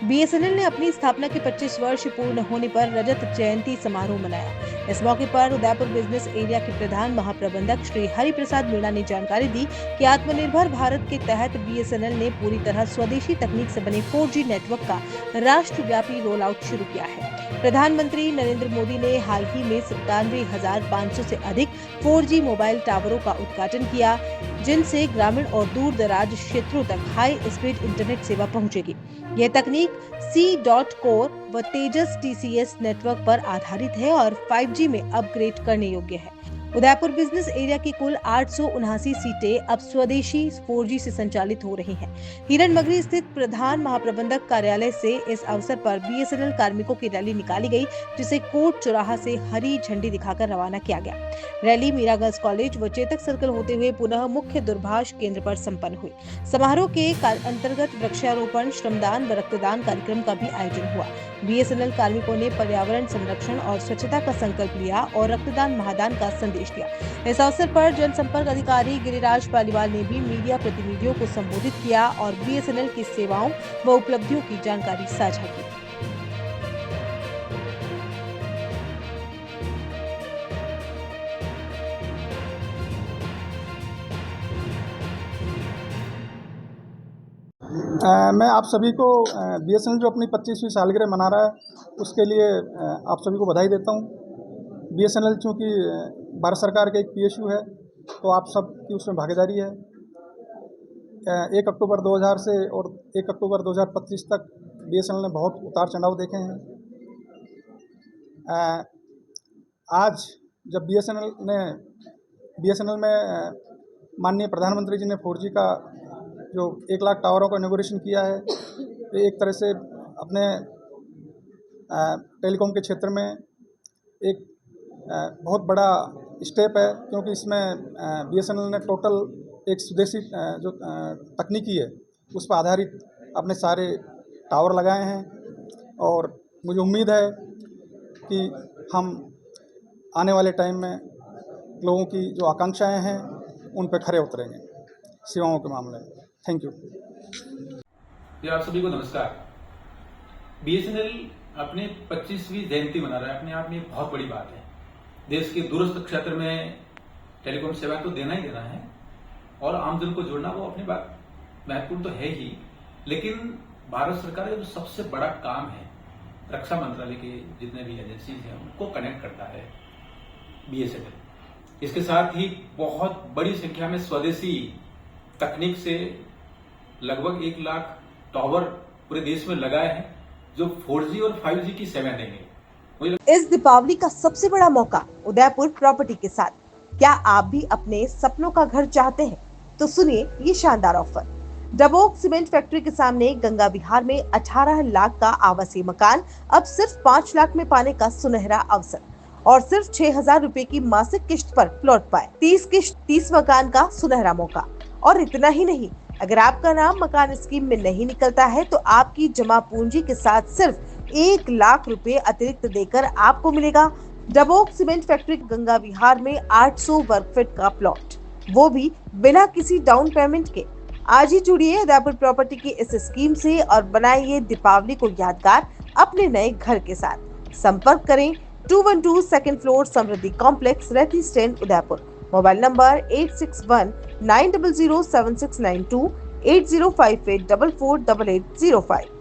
BSNL ने अपनी स्थापना के 25 वर्ष पूर्ण होने पर रजत जयंती समारोह मनाया। इस मौके पर उदयपुर बिजनेस एरिया के प्रधान महाप्रबंधक श्री हरि प्रसाद मीणा ने जानकारी दी कि आत्मनिर्भर भारत के तहत बीएसएनएल ने पूरी तरह स्वदेशी तकनीक से बने 4G नेटवर्क का राष्ट्रव्यापी रोल आउट शुरू किया है। प्रधानमंत्री नरेंद्र मोदी ने हाल ही में 97,500 से अधिक 4G मोबाइल टावरों का उद्घाटन किया, जिनसे ग्रामीण और दूर दराज क्षेत्रों तक हाई स्पीड इंटरनेट सेवा पहुंचेगी। यह तकनीक C.Core व तेजस TCS नेटवर्क पर आधारित है और 5G में अपग्रेड करने योग्य है। उदयपुर बिजनेस एरिया की कुल 879 सीटें अब स्वदेशी 4G से संचालित हो रही हैं। हिरन मगरी स्थित प्रधान महाप्रबंधक कार्यालय से इस अवसर पर बीएसएनएल कार्मिकों की रैली निकाली गई, जिसे कोर्ट चौराहा से हरी झंडी दिखाकर रवाना किया गया। रैली मीरा गर्ल्स कॉलेज व चेतक सर्कल होते हुए पुनः मुख्य दूरभाष केंद्र पर संपन्न हुई। समारोह के अंतर्गत वृक्षारोपण, श्रमदान व रक्तदान कार्यक्रम का भी आयोजन हुआ। बीएसएनएल कार्मिकों ने पर्यावरण संरक्षण और स्वच्छता का संकल्प लिया और रक्तदान महादान का संदेश दिया। इस अवसर पर जनसंपर्क अधिकारी गिरिराज पालीवाल ने भी मीडिया प्रतिनिधियों को संबोधित किया और बीएसएनएल की सेवाओं व उपलब्धियों की जानकारी साझा की। मैं आप सभी को बीएसएनएल जो अपनी 25वीं सालगिरह मना रहा है उसके लिए आप सभी को बधाई देता हूं। बीएसएनएल चूँकि भारत सरकार का एक PSU है तो आप सब की उसमें भागीदारी है। 1 अक्टूबर 2000 से और 1 अक्टूबर 2025 तक बीएसएनएल ने बहुत उतार चढ़ाव देखे हैं। आज जब बीएसएनएल में माननीय प्रधानमंत्री जी ने 4G का जो 1 लाख टावरों का इनॉग्रेशन किया है, तो एक तरह से अपने टेलीकॉम के क्षेत्र में एक बहुत बड़ा स्टेप है, क्योंकि इसमें बीएसएनएल ने टोटल एक स्वदेशी जो तकनीकी है उस पर आधारित अपने सारे टावर लगाए हैं और मुझे उम्मीद है कि हम आने वाले टाइम में लोगों की जो आकांक्षाएं हैं उन पर खरे उतरेंगे सेवाओं के मामले में। Thank you. आप सभी को नमस्कार। बीएसएनएल अपने 25वीं जयंती मना रहा है, अपने आप में बहुत बड़ी बात है। देश के दूरस्थ क्षेत्र में टेलीकॉम सेवा तो देना ही देना है और आमजन को जोड़ना वो अपनी बात महत्वपूर्ण तो है ही, लेकिन भारत सरकार का जो सबसे बड़ा काम है, रक्षा मंत्रालय के जितने भी एजेंसीज हैं उनको कनेक्ट करता है बीएसएनएल। इसके साथ ही बहुत बड़ी संख्या में स्वदेशी तकनीक से लगभग 1 लाख टावर पूरे देश में लगाए हैं जो 4G और 5G की सेवा देंगे। इस दीपावली का सबसे बड़ा मौका उदयपुर प्रॉपर्टी के साथ। क्या आप भी अपने सपनों का घर चाहते हैं? तो सुनिए ये शानदार ऑफर। डबोक सीमेंट फैक्ट्री के सामने गंगा विहार में 18 लाख का आवासीय मकान अब सिर्फ 5 लाख में पाने का सुनहरा अवसर और सिर्फ 6,000 रुपए की मासिक किश्त पर प्लॉट पाए। 30 किश्त 30 मकान का सुनहरा मौका। और इतना ही नहीं, अगर आपका नाम मकान स्कीम में नहीं निकलता है तो आपकी जमा पूंजी के साथ सिर्फ 1 लाख रुपए अतिरिक्त देकर आपको मिलेगा डबोक सीमेंट फैक्ट्री गंगा विहार में 800 वर्ग फीट का प्लॉट, वो भी बिना किसी डाउन पेमेंट के। आज ही जुड़िए उदयपुर प्रॉपर्टी की इस स्कीम से और बनाइए दीपावली को यादगार अपने नए घर के साथ। संपर्क करें 212 second floor Samriddhi complex, Raiti stand, Udaipur. Mobile number 8619007692 8058448805।